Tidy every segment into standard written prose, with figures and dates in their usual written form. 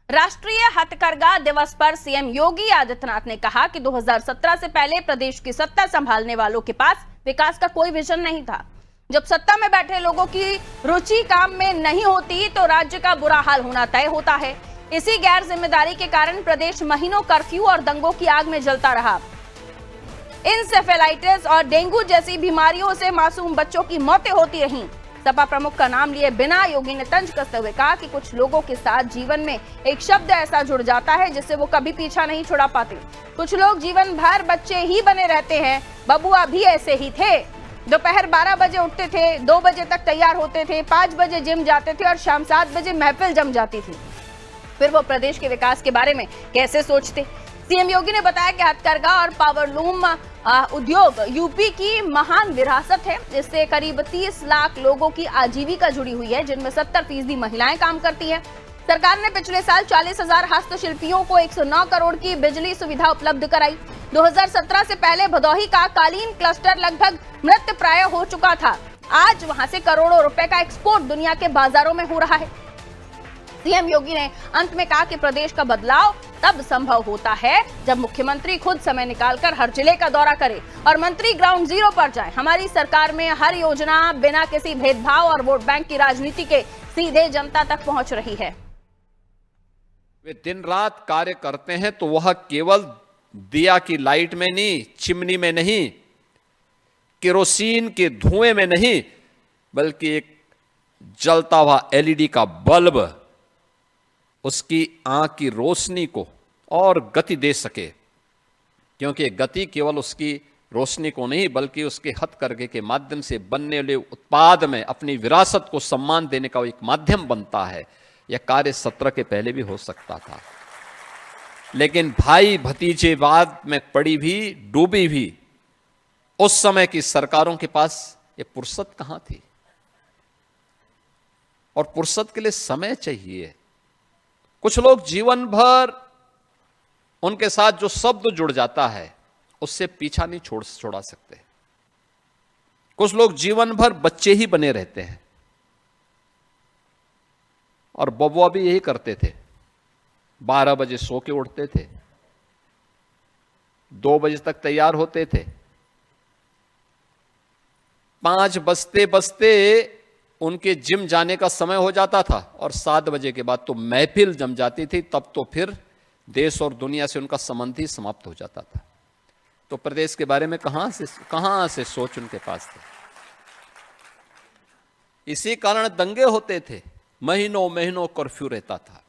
राष्ट्रीय हथकरघा दिवस पर सीएम योगी आदित्यनाथ ने कहा कि 2017 से पहले प्रदेश की सत्ता संभालने वालों के पास विकास का कोई विजन नहीं था। जब सत्ता में बैठे लोगों की रुचि काम में नहीं होती तो राज्य का बुरा हाल होना तय होता है। इसी गैर जिम्मेदारी के कारण प्रदेश महीनों कर्फ्यू और दंगों की आग में जलता रहा। इंसेफेलाइटिस और डेंगू जैसी बीमारियों से मासूम बच्चों की मौतें होती रहीं। सपा प्रमुख का नाम लिए बिना योगी ने तंज कसते हुए कहा कि कुछ लोगों के साथ जीवन में एक शब्द ऐसा जुड़ जाता है जिससे वो कभी पीछा नहीं छुड़ा पाते। कुछ लोग जीवन भर बच्चे ही बने रहते हैं। बबुआ भी ऐसे ही थे। दोपहर 12 बजे उठते थे, 2 बजे तक तैयार होते थे, 5 बजे जिम जाते थे और शाम 7 बजे महफिल जम जाती थी। फिर वो प्रदेश के विकास के बारे में कैसे सोचते? सीएम योगी ने बताया कि हथकरघा और पावरलूम उद्योग यूपी की महान विरासत है। इससे करीब 30 लाख लोगों की आजीविका जुड़ी हुई है, जिनमें 70% महिलाएं काम करती हैं। सरकार ने पिछले साल 40,000 हस्तशिल्पियों को 109 करोड़ की बिजली सुविधा उपलब्ध कराई। 2017 से पहले भदोही का कालीन क्लस्टर लगभग मृत प्राय हो चुका था। आज वहां से करोड़ों रुपए का एक्सपोर्ट दुनिया के बाजारों में हो रहा है। सीएम योगी ने अंत में कहा कि प्रदेश का बदलाव तब संभव होता है जब मुख्यमंत्री खुद समय निकालकर हर जिले का दौरा करे और मंत्री ग्राउंड जीरो पर जाए। हमारी सरकार में हर योजना बिना किसी भेदभाव और वोट बैंक की राजनीति के सीधे जनता तक पहुंच रही है। वे दिन रात कार्य करते हैं तो वह केवल दिया की लाइट में नहीं, चिमनी में नहीं, केरोसिन के धुएं में नहीं, बल्कि एक जलता हुआ एलईडी का बल्ब उसकी आंख की रोशनी को और गति दे सके, क्योंकि गति केवल उसकी रोशनी को नहीं बल्कि उसके हथकरघे के माध्यम से बनने वाले उत्पाद में अपनी विरासत को सम्मान देने का एक माध्यम बनता है। यह कार्य 17 के पहले भी हो सकता था, लेकिन भाई भतीजेवाद में पड़ी भी डूबी भी उस समय की सरकारों के पास ये फुर्सत कहां थी? और फुर्सत के लिए समय चाहिए। कुछ लोग जीवन भर उनके साथ जो शब्द जुड़ जाता है उससे पीछा नहीं छोड़ा सकते। कुछ लोग जीवन भर बच्चे ही बने रहते हैं और बबुआ भी यही करते थे। 12 बजे सो के उठते थे, 2 बजे तक तैयार होते थे, 5 बजते बजते उनके जिम जाने का समय हो जाता था और 7 बजे के बाद तो महफिल जम जाती थी। तब तो फिर देश और दुनिया से उनका संबंध ही समाप्त हो जाता था। तो प्रदेश के बारे में कहां से सोच उनके पास थी? इसी कारण दंगे होते थे, महीनों महीनों कर्फ्यू रहता था।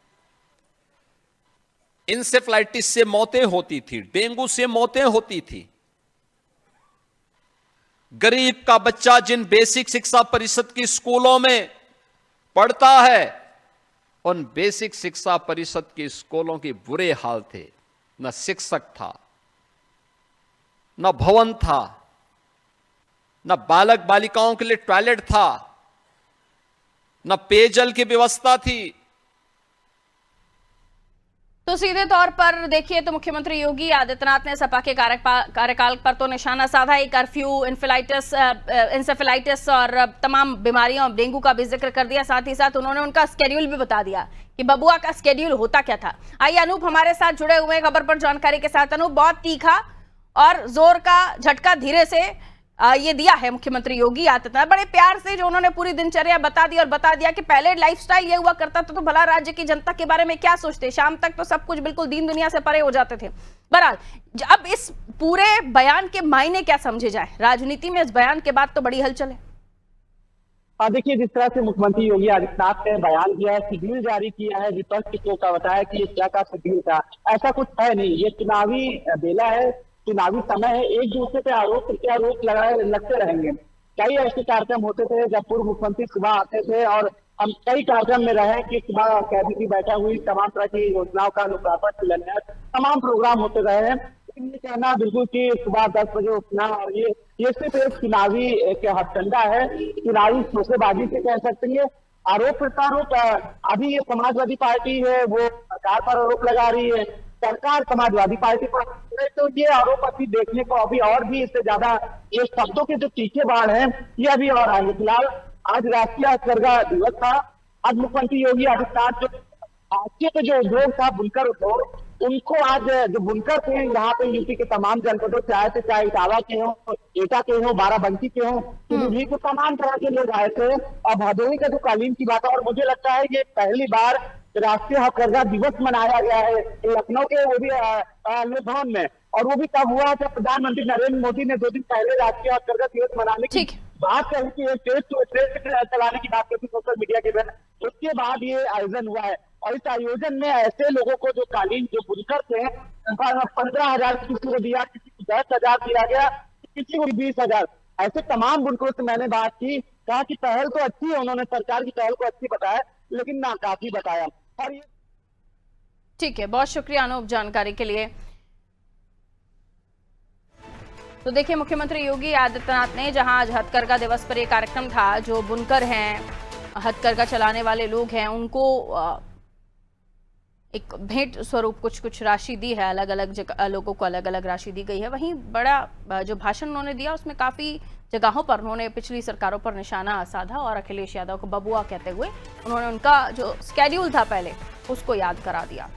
इंसेफ्लाइटिस से मौतें होती थी, डेंगू से मौतें होती थी। गरीब का बच्चा जिन बेसिक शिक्षा परिषद की स्कूलों में पढ़ता है, उन बेसिक शिक्षा परिषद की स्कूलों के बुरे हाल थे। न शिक्षक था, न भवन था, न बालक बालिकाओं के लिए टॉयलेट था, न पेयजल की व्यवस्था थी। तो सीधे तौर पर देखिए तो मुख्यमंत्री योगी आदित्यनाथ ने सपा के कार्यकाल पर तो निशाना साधा ही। कर्फ्यू, इंसेफेलाइटिस और तमाम बीमारियों, डेंगू का भी जिक्र कर दिया। साथ ही साथ उन्होंने उनका स्केड्यूल भी बता दिया कि बबुआ का स्केड्यूल होता क्या था। आइए अनूप हमारे साथ जुड़े हुए खबर पर जानकारी के साथ। अनूप, बहुत तीखा और जोर का झटका धीरे से ये दिया है मुख्यमंत्री योगी आदित्यनाथ, बड़े प्यार से जो उन्होंने पूरी दिनचर्या बता दी और बता दिया कि पहले लाइफस्टाइल ये हुआ करता था तो भला राज्य की जनता के बारे में क्या सोचते, शाम तक तो सब कुछ बिल्कुल दीन दुनिया से परे हो जाते थे। बहरहाल अब इस पूरे बयान के मायने क्या समझे जाए राजनीति में? इस बयान के बाद तो बड़ी हलचल है। देखिए, जिस तरह से मुख्यमंत्री योगी आदित्यनाथ ने बयान दिया है, शेड्यूल जारी किया है, विपक्ष को का बताया कि ये क्या का शेड्यूल था, ऐसा कुछ है नहीं। ये चुनावी बेला है, चुनावी समय है, एक दूसरे पे आरोप प्रत्यारोप लगते रहेंगे। कई ऐसे कार्यक्रम होते थे जब पूर्व मुख्यमंत्री सुबह आते थे और हम कई कार्यक्रम में रहे कि सुबह कैबिनेट की बैठक हुई, तमाम तरह की योजनाओं का लोकार्पण, शिलान्यास, तमाम प्रोग्राम होते रहे हैं। ये कहना बिल्कुल कि सुबह 10 बजे उठना और ये सिर्फ एक चुनावी एक हथकंडा है, चुनावी शोसेबाजी से कह सकते हैं। आरोप प्रत्यारोप, अभी ये समाजवादी पार्टी है वो सरकार पर आरोप लगा रही है, सरकार समाजवादी पार्टी पर, तो ये आरोप अभी देखने को अभी और भी इससे ज्यादा ये शब्दों के जो तीखे बाढ़ हैं ये अभी और आएंगे। फिलहाल आज राष्ट्रीय हथकरघा दिवस था। आज मुख्यमंत्री योगी आदित्यनाथ जो हाशिए पे जो उद्योग था बुनकर उद्योग, उनको आज जो बुनकर थे यहाँ पे यूपी के तमाम जनपदों से चाहे इटावा के हो, एटा के हो, बाराबंकी के हो, पीलीभीत के तमाम तरह के लोग आए थे। अब भदोही का जो कालीन की बात है, और मुझे लगता है ये पहली बार राष्ट्रीय हथकरघा दिवस मनाया गया है लखनऊ के, वो भी लोक भवन में। और वो भी तब हुआ जब प्रधानमंत्री नरेंद्र मोदी ने 2 दिन पहले राष्ट्रीय हथकरघा दिवस मनाने की बात कही थी, ट्रेस चलाने की बात कही थी सोशल मीडिया के जरिए। उसके बाद ये आयोजन हुआ है, और इस आयोजन में ऐसे लोगों को जो कालीन जो बुनकर थे 15,000 किसी को दिया, किसी को 10,000 दिया गया, किसी को 20,000। ऐसे तमाम बुनकरों से मैंने बात की, कहा कि पहल तो अच्छी है, उन्होंने सरकार की पहल को अच्छी बताया, लेकिन नाकाफी बताया। और ये ठीक है, बहुत शुक्रिया अनूप जानकारी के लिए। तो देखिए, मुख्यमंत्री योगी आदित्यनाथ ने जहां आज हथकरघा दिवस पर यह कार्यक्रम था, जो बुनकर हैं, हथकरघा चलाने वाले लोग हैं, उनको एक भेंट स्वरूप कुछ राशि दी है। अलग अलग लोगों को अलग अलग राशि दी गई है। वहीं बड़ा जो भाषण उन्होंने दिया उसमें काफी जगहों पर उन्होंने पिछली सरकारों पर निशाना साधा और अखिलेश यादव को बबुआ कहते हुए उन्होंने उनका जो स्केड्यूल था पहले उसको याद करा दिया।